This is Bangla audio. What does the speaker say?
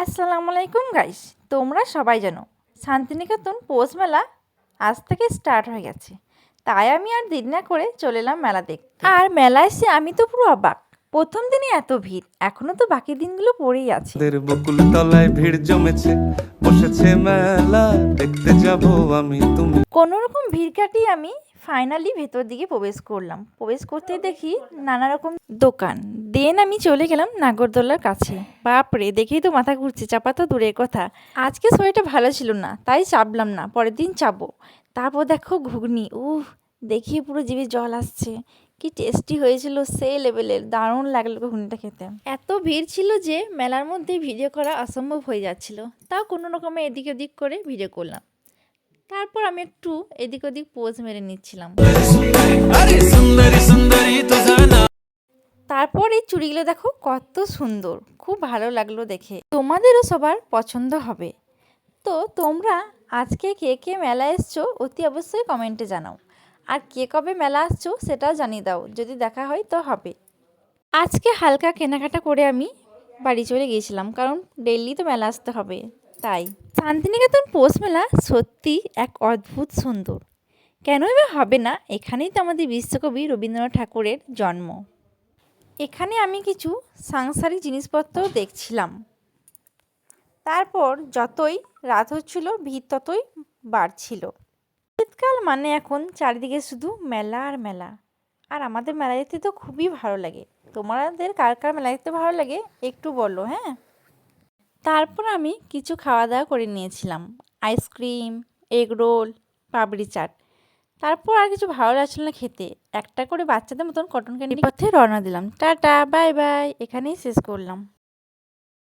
আসসালামু আলাইকুম গাইস, তোমরা সবাই জানো শান্তিনিকেতন পৌষ মেলা আজ থেকে স্টার্ট হয়ে গেছে। তাই আমি আর দেরি না করে চলে এলাম মেলা দেখতে। আর মেলা এসে আমি তো পুরো অবাক, প্রথম দিনই এত ভিড়, এখনো তো বাকি দিনগুলো পড়েই আছে। বকুল তলায় ভিড় জমেছে, বসেছে মেলা, দেখতে যাব আমি তুমি। কোনো রকম ভিড় কাটিয়ে আমি ফাইনালি ভেতর দিকে প্রবেশ করলাম। প্রবেশ করতে দেখি নানা রকম দোকান। দেন আমি চলে গেলাম নাগরদোলার কাছে। বাপরে, দেখেই তো মাথা ঘুরছে, চাপা তো দূরের কথা। আজকে শরীরটা ভালো ছিল না, তাই চাপলাম না, পরের দিন চাপবো। তারপর দেখো ঘুগনি, দেখি পুরো জিভে জল আসছে। কি টেস্টি হয়েছিল, সেই লেভেলের, দারুণ লাগলো ঘুগনিটা খেতে। এত ভিড় ছিল যে মেলার মধ্যে ভিডিও করা অসম্ভব হয়ে যাচ্ছিল, তাও কোনো রকমে এদিক ওদিক করে ভিডিও করলাম। তারপর আমি একটু এদিক ওদিক পোজ মেরে নিচ্ছিলাম। তারপর এই চুড়িগুলো দেখো কত সুন্দর, খুব ভালো লাগলো দেখে। তোমাদেরও সবার পছন্দ হবে। তো তোমরা আজকে কে কে মেলা এসছো অতি অবশ্যই কমেন্টে জানাও। আর কে কবে মেলা আসছো সেটাও জানিয়ে দাও, যদি দেখা হয় তো হবে। আজকে হালকা কেনাকাটা করে আমি বাড়ি চলে গিয়েছিলাম, কারণ ডেইলি তো মেলা আসতে হবে তাই। শান্তিনিকেতন পৌষ মেলা সত্যি এক অদ্ভুত সুন্দর। কেনই বা হবে না, এখানেই তো আমাদের বিশ্বকবি রবীন্দ্রনাথ ঠাকুরের জন্ম। এখানে আমি কিছু সাংসারিক জিনিসপত্র দেখছিলাম। তারপর যতই রাত হচ্ছিল ভিড় ততই বাড়ছিল। শীতকাল মানে এখন চারিদিকে শুধু মেলা আর মেলা। আর আমাদের মেলা দেখতে তো খুবই ভালো লাগে। তোমাদের কার কার মেলা দেখতে ভালো লাগে একটু বলো, হ্যাঁ। তারপর আমি কিছু খাওয়া দাওয়া করে নিয়েছিলাম, আইসক্রিম, এগরোল, পাপড়ি চাট। তারপর আর কিছু ভালো লাগছিল না খেতে, একটা করে বাচ্চাদের মতন কটন ক্যান্ডি পথে রওনা দিলাম। টাটা, বাই বাই, এখানেই শেষ করলাম।